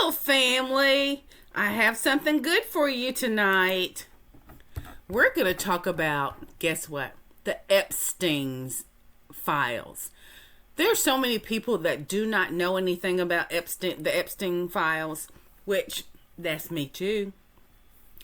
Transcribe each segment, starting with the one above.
Hello, family. I have something good for you tonight. We're going to talk about, guess what? The Epstein Files. There are so many people that do not know anything about the Epstein Files, which that's me too.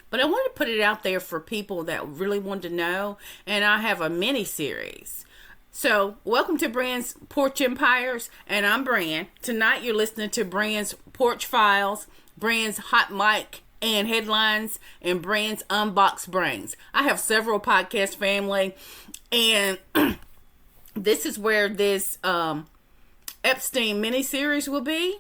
But I want to put it out there for people that really want to know, and I have a mini series. So, welcome to Brynn's Porch Empires, and I'm Brynn. Tonight you're listening to Brynn's Porch Files, Brynn's Hot Mic and Headlines, and Brynn's Unboxed Brains. I have several podcast family, and this is where this Epstein miniseries will be.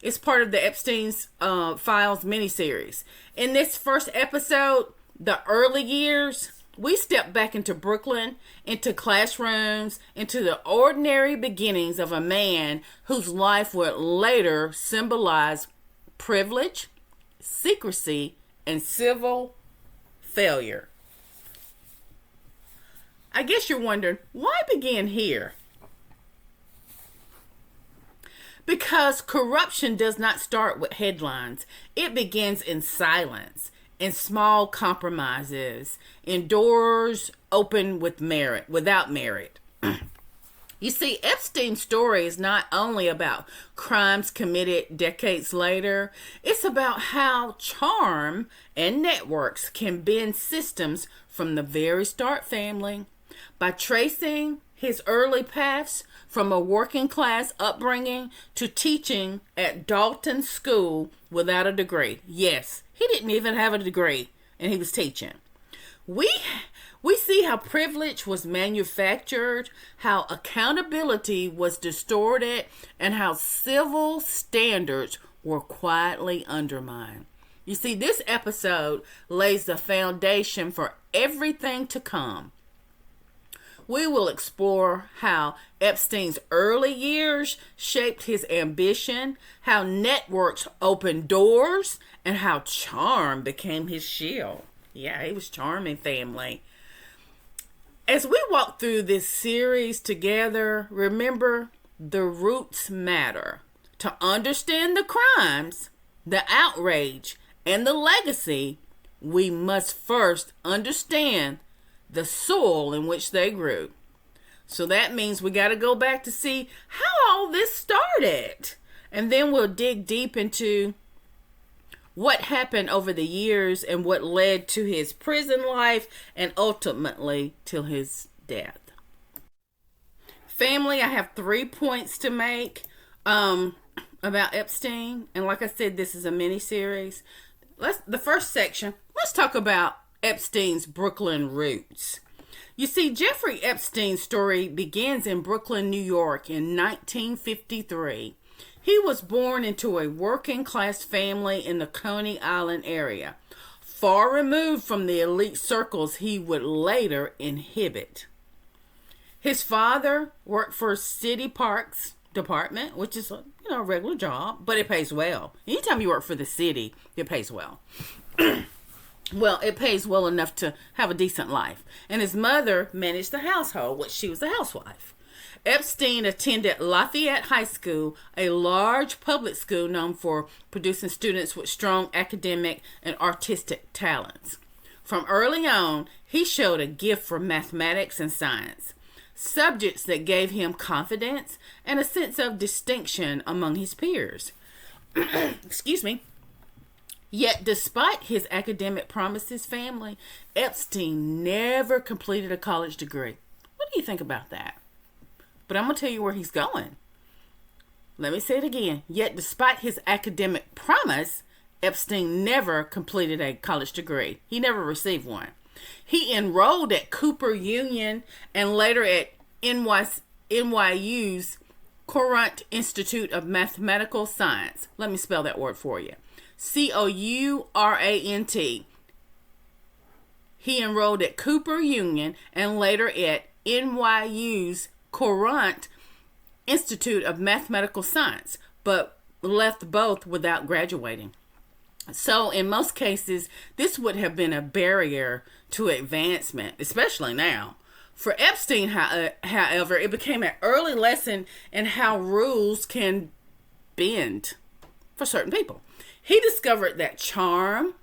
It's part of the Epstein's Files miniseries. In this first episode, the early years, we step back into Brooklyn, into classrooms, into the ordinary beginnings of a man whose life would later symbolize privilege, secrecy, and civil failure. I guess you're wondering, why begin here? Because corruption does not start with headlines. It begins in silence, in small compromises, in doors open without merit. You see, Epstein's story is not only about crimes committed decades later, it's about how charm and networks can bend systems from the very start, family. By tracing his early paths from a working class upbringing to teaching at Dalton School without a degree. Yes, he didn't even have a degree, and he was teaching. We see how privilege was manufactured, how accountability was distorted, and how civil standards were quietly undermined. You see, this episode lays the foundation for everything to come. We will explore how Epstein's early years shaped his ambition, how networks opened doors, and how charm became his shield. Yeah, he was charming, family. As we walk through this series together, remember the roots matter. To understand the crimes, the outrage, and the legacy, we must first understand the soil in which they grew. So that means we got to go back to see how all this started. And then we'll dig deep into what happened over the years and what led to his prison life and ultimately till his death. Family, I have 3 points to make about Epstein. And like I said, this is a mini series. The first section, let's talk about Epstein's Brooklyn roots. You see, Jeffrey Epstein's story begins in Brooklyn, New York in 1953. He was born into a working class family in the Coney Island area, far removed from the elite circles he would later inhabit. His father worked for City Parks Department, which is a regular job, but it pays well. Anytime you work for the city, it pays well. Well, it pays well enough to have a decent life. And his mother managed the household, which she was a housewife. Epstein attended Lafayette High School, a large public school known for producing students with strong academic and artistic talents. From early on, he showed a gift for mathematics and science, subjects that gave him confidence and a sense of distinction among his peers. Excuse me. Yet, despite his academic promises, family, Epstein never completed a college degree. What do you think about that? But I'm going to tell you where he's going. Let me say it again. Yet, despite his academic promise, Epstein never completed a college degree. He never received one. He enrolled at Cooper Union and later at NYU's Courant Institute of Mathematical Science. Let me spell that word for you. Courant. He enrolled at Cooper Union and later at NYU's Courant Institute of Mathematical Science, but left both without graduating. So in most cases, this would have been a barrier to advancement, especially now. For Epstein, however, it became an early lesson in how rules can bend. for certain people. He discovered that charm,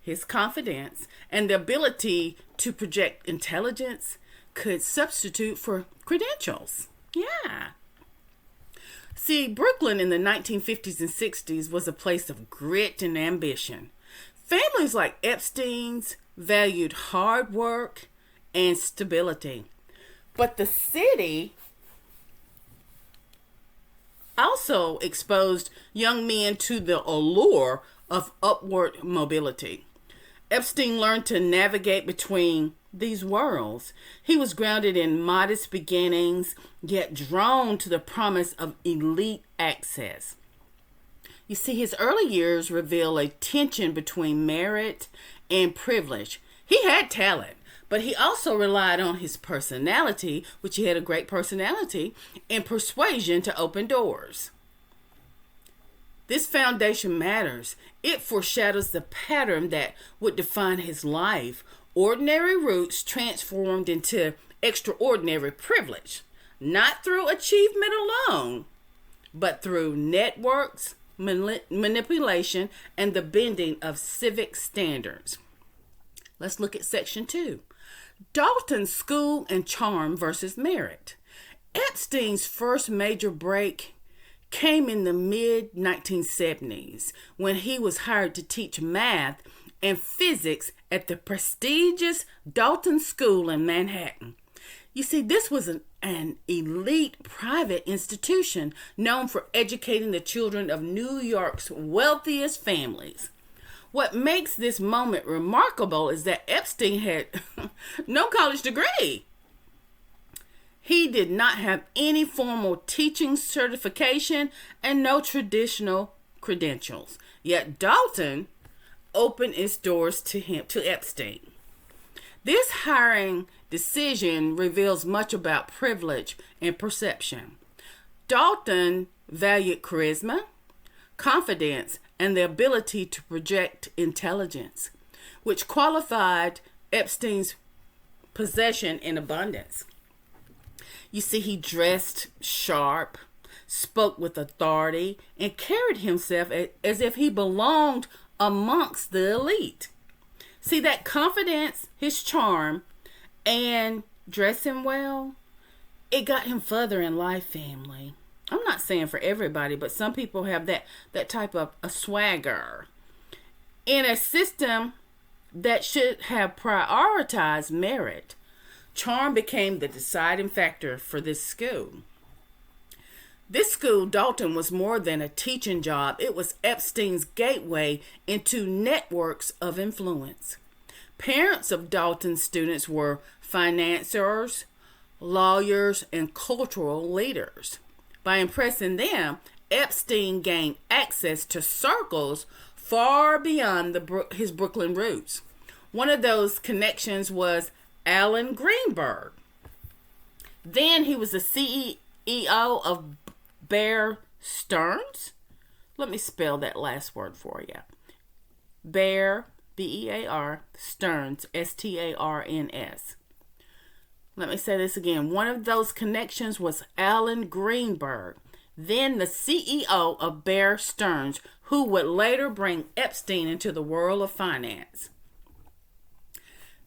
his confidence, and the ability to project intelligence could substitute for credentials. Yeah. See, Brooklyn in the 1950s and 60s was a place of grit and ambition. Families like Epstein's valued hard work and stability. But the city also exposed young men to the allure of upward mobility. Epstein learned to navigate between these worlds. He was grounded in modest beginnings, yet drawn to the promise of elite access. You see, his early years reveal a tension between merit and privilege. He had talent, but he also relied on his personality, which he had a great personality, and persuasion to open doors. This foundation matters. It foreshadows the pattern that would define his life. Ordinary roots transformed into extraordinary privilege, not through achievement alone, but through networks, manipulation, and the bending of civic standards. Let's look at section 2. Dalton School and charm versus merit. Epstein's first major break came in the mid-1970s when he was hired to teach math and physics at the prestigious Dalton School in Manhattan. You see, this was an elite private institution known for educating the children of New York's wealthiest families. What makes this moment remarkable is that Epstein had no college degree. He did not have any formal teaching certification and no traditional credentials. Yet Dalton opened its doors to Epstein. This hiring decision reveals much about privilege and perception. Dalton valued charisma, confidence, and the ability to project intelligence, which qualified Epstein's possession in abundance. You see, he dressed sharp, spoke with authority, and carried himself as if he belonged amongst the elite. See, that confidence, his charm, and dressing well, it got him further in life, family. I'm not saying for everybody, but some people have that type of a swagger. In a system that should have prioritized merit, charm became the deciding factor for this school. This school, Dalton, was more than a teaching job. It was Epstein's gateway into networks of influence. Parents of Dalton's students were financiers, lawyers, and cultural leaders. By impressing them, Epstein gained access to circles far beyond his Brooklyn roots. One of those connections was Alan Greenberg. Then he was the CEO of Bear Stearns. Let me spell that last word for you. Bear, B-E-A-R, Stearns, S-T-A-R-N-S. Let me say this again. One of those connections was Alan Greenberg, then the CEO of Bear Stearns, who would later bring Epstein into the world of finance.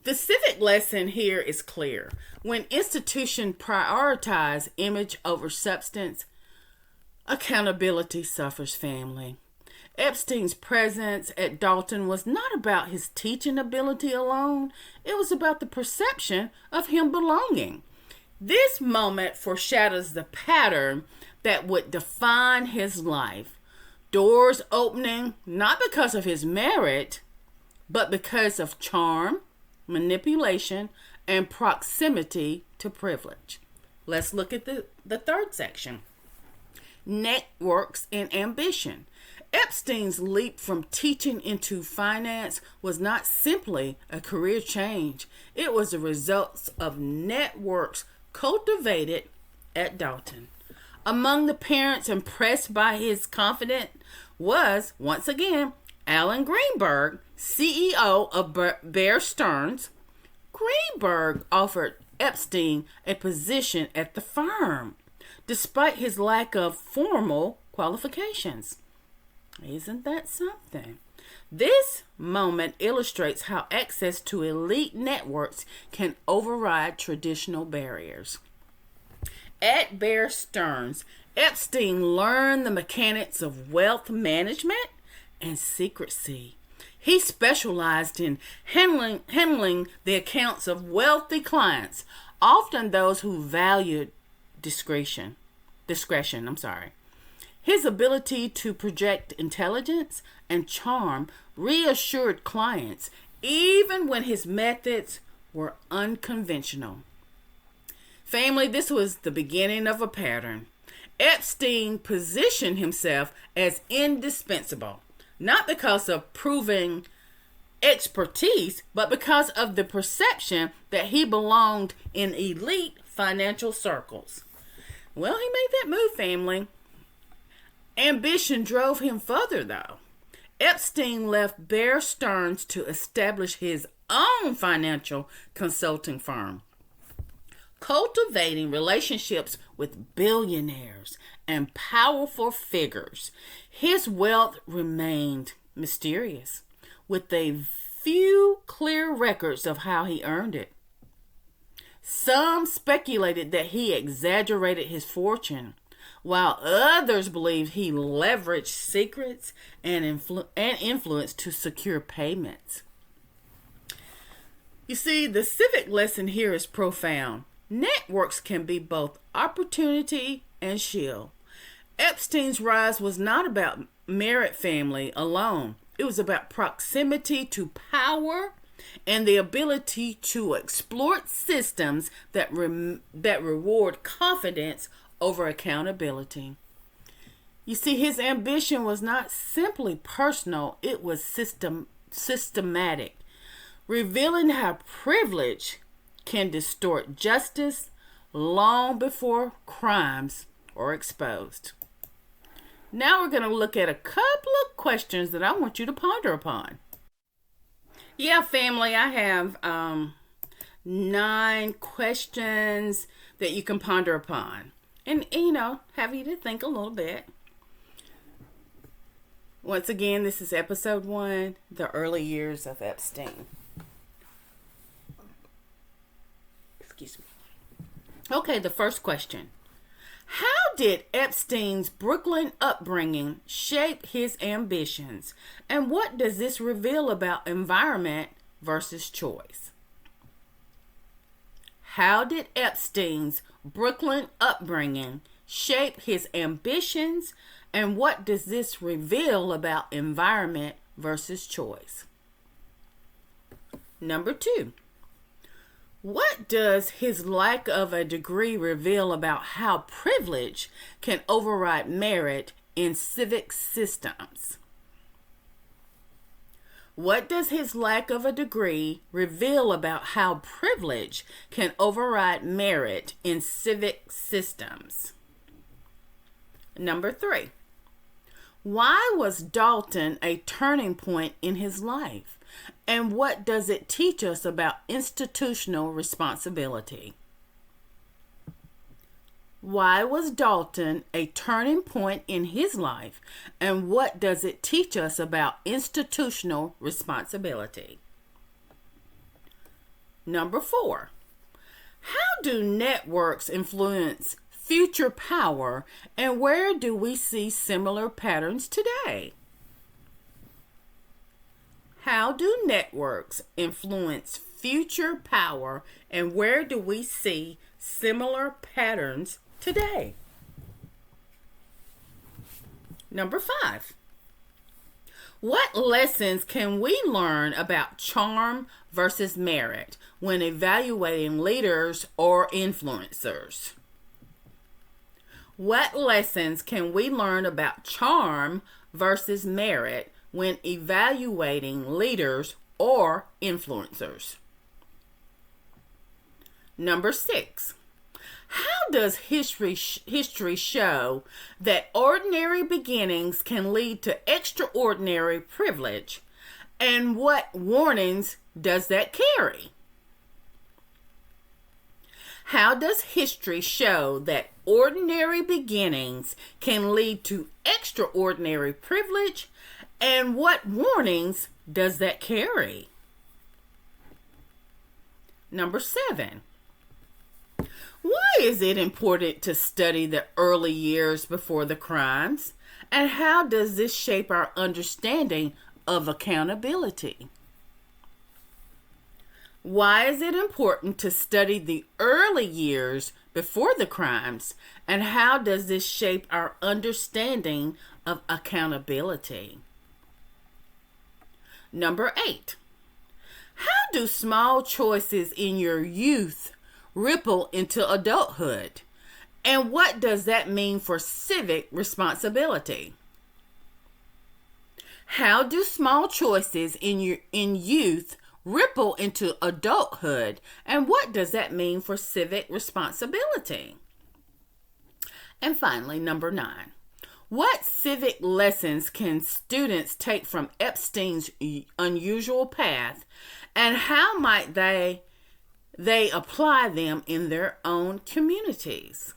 The civic lesson here is clear. When institutions prioritize image over substance, accountability suffers, family. Epstein's presence at Dalton was not about his teaching ability alone. It was about the perception of him belonging. This moment foreshadows the pattern that would define his life. Doors opening not because of his merit, but because of charm, manipulation, and proximity to privilege. Let's look at the third section. Networks and ambition. Epstein's leap from teaching into finance was not simply a career change. It was the result of networks cultivated at Dalton. Among the parents impressed by his confidence was, once again, Alan Greenberg, CEO of Bear Stearns. Greenberg offered Epstein a position at the firm, despite his lack of formal qualifications. Isn't that something? This moment illustrates how access to elite networks can override traditional barriers. At Bear Stearns, Epstein learned the mechanics of wealth management and secrecy. He specialized in handling the accounts of wealthy clients, often those who valued discretion. His ability to project intelligence and charm reassured clients, even when his methods were unconventional. Family, this was the beginning of a pattern. Epstein positioned himself as indispensable, not because of proving expertise, but because of the perception that he belonged in elite financial circles. Well, he made that move, family. Ambition drove him further, though. Epstein left Bear Stearns to establish his own financial consulting firm, cultivating relationships with billionaires and powerful figures. His wealth remained mysterious, with a few clear records of how he earned it. Some speculated that he exaggerated his fortune, while others believed he leveraged secrets and influence to secure payments. You see, the civic lesson here is profound. Networks can be both opportunity and shield. Epstein's rise was not about merit family alone. It was about proximity to power and the ability to exploit systems that reward confidence over accountability. You see, his ambition was not simply personal, it was systematic, revealing how privilege can distort justice long before crimes are exposed. Now we're going to look at a couple of questions that I want you to ponder upon. Yeah, family, I have 9 questions that you can ponder upon. And, have you to think a little bit. Once again, this is episode 1, the early years of Epstein. Excuse me. Okay, the first question. How did Epstein's Brooklyn upbringing shape his ambitions? And what does this reveal about environment versus choice? How did Epstein's Brooklyn upbringing shape his ambitions? And what does this reveal about environment versus choice? Number 2. What does his lack of a degree reveal about how privilege can override merit in civic systems? What does his lack of a degree reveal about how privilege can override merit in civic systems? Number 3. Why was Dalton a turning point in his life? And what does it teach us about institutional responsibility? Why was Dalton a turning point in his life? And what does it teach us about institutional responsibility? Number 4. How do networks influence future power, and where do we see similar patterns today? How do networks influence future power, and where do we see similar patterns today? Number 5. What lessons can we learn about charm versus merit when evaluating leaders or influencers? What lessons can we learn about charm versus merit when evaluating leaders or influencers? Number 6. How does history show that ordinary beginnings can lead to extraordinary privilege? And what warnings does that carry? How does history show that ordinary beginnings can lead to extraordinary privilege? And what warnings does that carry? Number 7. Why is it important to study the early years before the crimes? And how does this shape our understanding of accountability? Why is it important to study the early years before the crimes? And how does this shape our understanding of accountability? Number 8. How do small choices in your youth ripple into adulthood? And what does that mean for civic responsibility? How do small choices in youth ripple into adulthood? And what does that mean for civic responsibility? And finally, number 9. What civic lessons can students take from Epstein's unusual path, and how might they apply them in their own communities?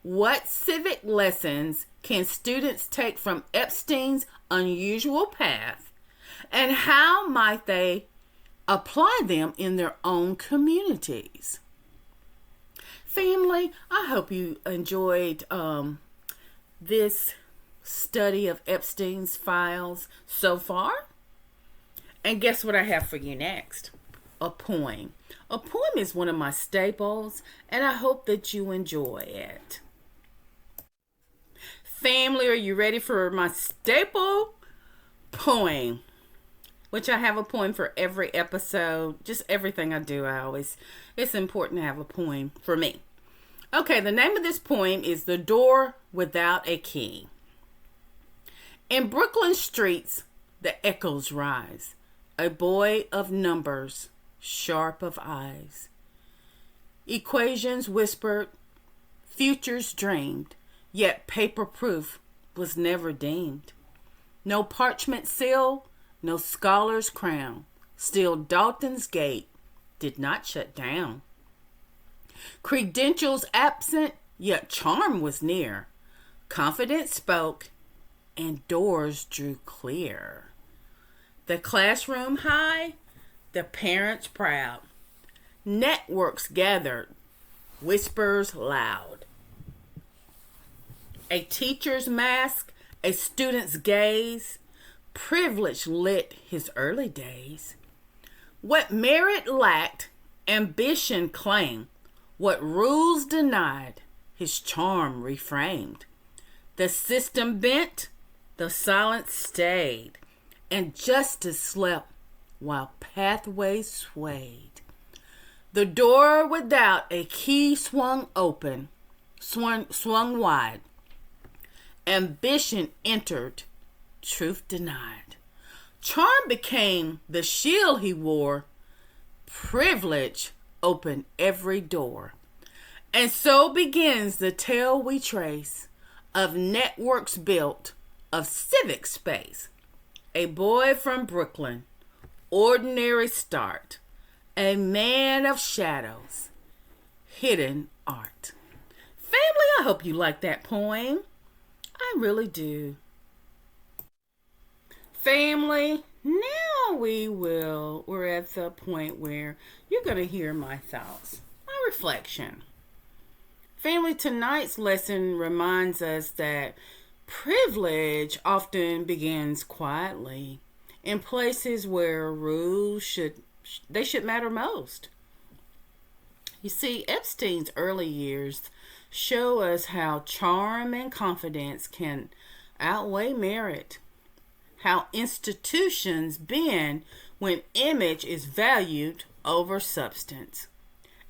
What civic lessons can students take from Epstein's unusual path, and how might they apply them in their own communities? Family, I hope you enjoyed this study of Epstein's files so far. And guess what I have for you next? A poem. A poem is one of my staples, and I hope that you enjoy it. Family, are you ready for my staple poem? Which I have a poem for every episode. Just everything I do, it's important to have a poem for me. Okay, the name of this poem is The Door Without a Key. In Brooklyn streets, the echoes rise. A boy of numbers, sharp of eyes. Equations whispered, futures dreamed, yet paper proof was never deemed. No parchment seal, no scholar's crown, still Dalton's gate did not shut down. Credentials absent, yet charm was near. Confidence spoke, and doors drew clear. The classroom high, the parents proud. Networks gathered, whispers loud. A teacher's mask, a student's gaze, privilege lit his early days. What merit lacked, ambition claimed. What rules denied, his charm reframed. The system bent, the silence stayed, and justice slept while pathways swayed. The door without a key swung open, swung wide. Ambition entered, truth denied. Charm became the shield he wore. Privilege opened every door. And so begins the tale we trace of networks built of civic space. A boy from Brooklyn, ordinary start. A man of shadows, hidden art. Family, I hope you like that poem. I really do. Family, now we're at the point where you're going to hear my thoughts, my reflection. Family, tonight's lesson reminds us that privilege often begins quietly in places where rules should matter most. You see, Epstein's early years show us how charm and confidence can outweigh merit, how institutions bend when image is valued over substance,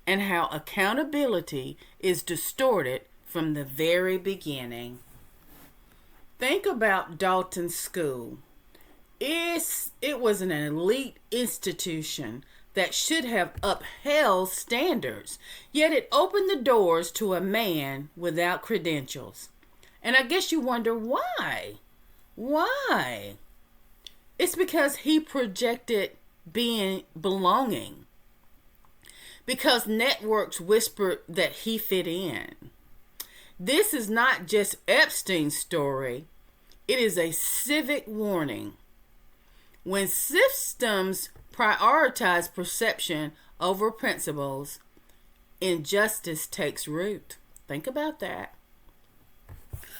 and how accountability is distorted from the very beginning. Think about Dalton School. It was an elite institution that should have upheld standards, yet it opened the doors to a man without credentials. And I guess you wonder why? Why? It's because he projected belonging. because networks whispered that he fit in. This is not just Epstein's story, it is a civic warning. When systems prioritize perception over principles, injustice takes root. Think about that.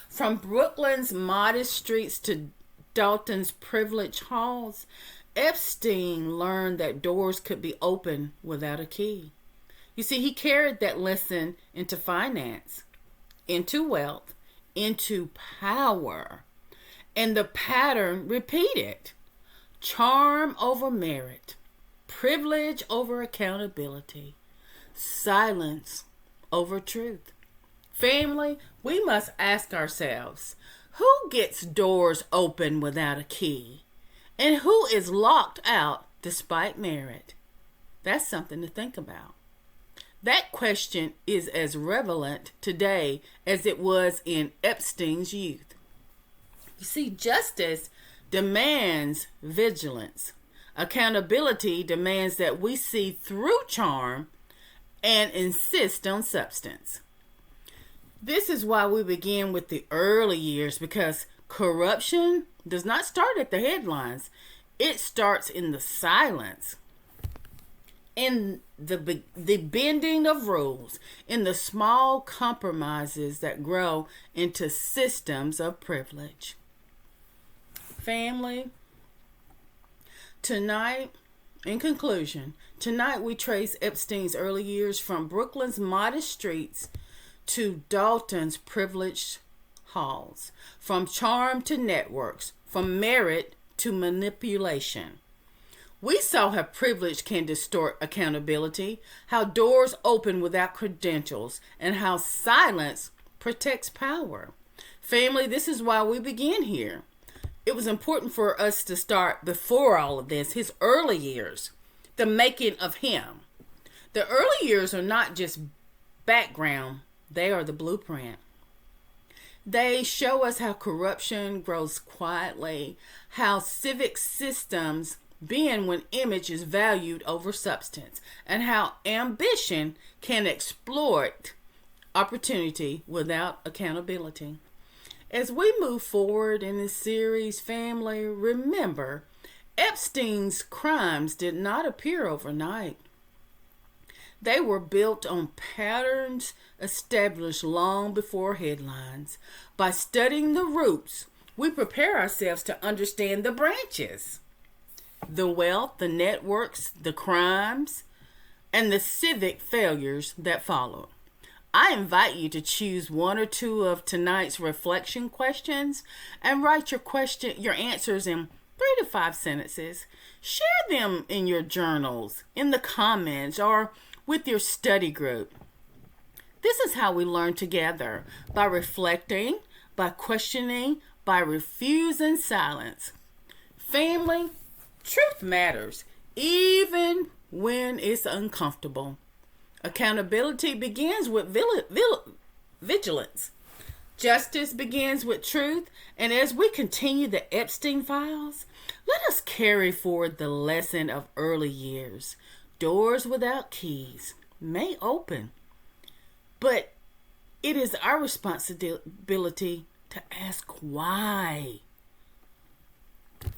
From Brooklyn's modest streets to Dalton's privileged halls, Epstein learned that doors could be opened without a key. You see, he carried that lesson into finance, into wealth, into power. And the pattern repeated. Charm over merit, privilege over accountability, silence over truth. Family, we must ask ourselves, who gets doors open without a key? And who is locked out despite merit? That's something to think about. That question is as relevant today as it was in Epstein's youth. You see, justice demands vigilance. Accountability demands that we see through charm and insist on substance. This is why we begin with the early years, because corruption does not start at the headlines. It starts in the silence, in the bending of rules, in the small compromises that grow into systems of privilege. Family, tonight, in conclusion, tonight we trace Epstein's early years from Brooklyn's modest streets to Dalton's privileged halls, from charm to networks, from merit to manipulation. We saw how privilege can distort accountability, how doors open without credentials, and how silence protects power. Family, this is why we begin here. It was important for us to start before all of this, his early years, the making of him. The early years are not just background, they are the blueprint. They show us how corruption grows quietly, how civic systems bend when image is valued over substance, and how ambition can exploit opportunity without accountability. As we move forward in this series, family, remember, Epstein's crimes did not appear overnight. They were built on patterns established long before headlines. By studying the roots, we prepare ourselves to understand the branches, the wealth, the networks, the crimes, and the civic failures that followed. I invite you to choose one or two of tonight's reflection questions and write your answers in 3 to 5 sentences. Share them in your journals, in the comments, or with your study group. This is how we learn together, by reflecting, by questioning, by refusing silence. Family, truth matters, even when it's uncomfortable. Accountability begins with vigilance. Justice begins with truth. And as we continue the Epstein Files, let us carry forward the lesson of early years. Doors without keys may open, but it is our responsibility to ask why.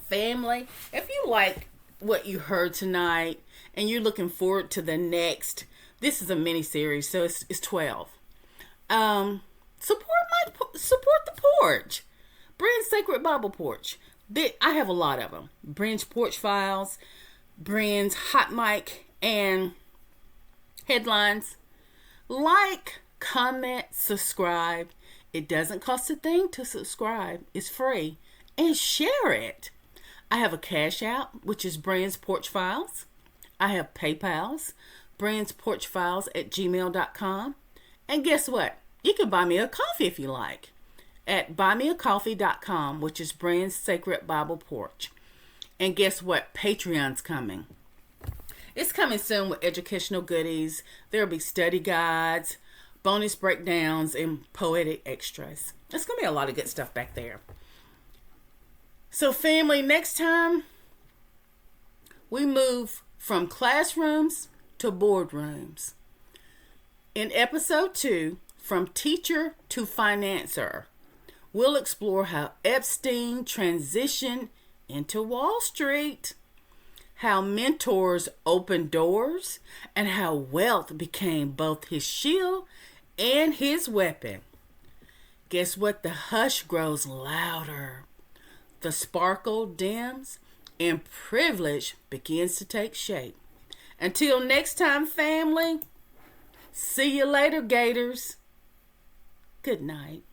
Family, if you like what you heard tonight and you're looking forward to the next, this is a mini series, so it's 12. Support the Porch, Brynns Sacred Bible Porch. I have a lot of them. Brynns Porch Files, Brynns Hot Mic, and Headlines. Like, comment, subscribe. It doesn't cost a thing to subscribe. It's free. And share it. I have a Cash App, which is Brynns Porch Files. I have PayPal's, BrynnsporchFiles@gmail.com. And guess what? You can buy me a coffee if you like at buymeacoffee.com, which is Brynns Sacred Bible Porch. And guess what? Patreon's coming. It's coming soon with educational goodies. There'll be study guides, bonus breakdowns, and poetic extras. There's going to be a lot of good stuff back there. So family, next time we move from classrooms to boardrooms. In episode 2, From Teacher to Financer, we'll explore how Epstein transitioned into Wall Street, how mentors opened doors, and how wealth became both his shield and his weapon. Guess what? The hush grows louder, the sparkle dims, and privilege begins to take shape. Until next time, family, see you later, Gators. Good night.